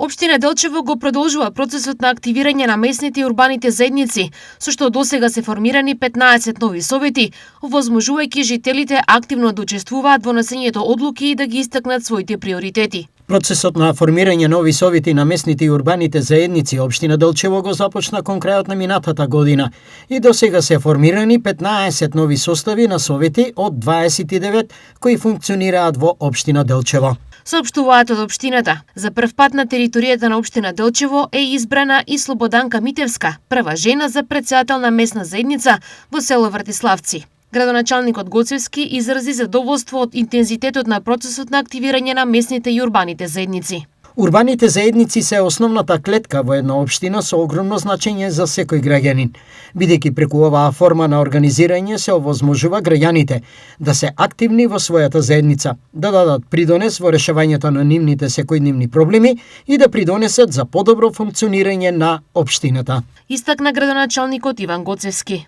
Општина Делчево го продолжува процесот на активирање на местните и урбаните заедници, со што досега се формирани 15 нови совети, овозможувајќи жителите активно да учествуваат во носењето одлуки и да ги истакнат своите приоритети. Процесот на формирање нови совети на местните и урбаните заедници општина Делчево го започна кон крајот на минатата година и досега се формирани 15 нови состави на совети од 29 кои функционираат во општина Делчево. Соопштуваат од општината. За прв пат на територијата на општина Делчево е избрана и Слободанка Митевска, прва жена за претседател на местна заедница во село Вратиславци. Градоначалникот Гоцевски изрази задоволство од интензитетот на процесот на активирање на местните и урбаните заедници. Урбаните заедници се основната клетка во една општина со огромно значење за секој граѓанин, бидејќи преку оваа форма на организирање се овозможува граѓаните да се активни во својата заедница, да дадат придонес во решавањето на нивните секојдневни проблеми и да придонесат за подобро функционирање на општината. Истакна градоначалникот Иван Гоцевски.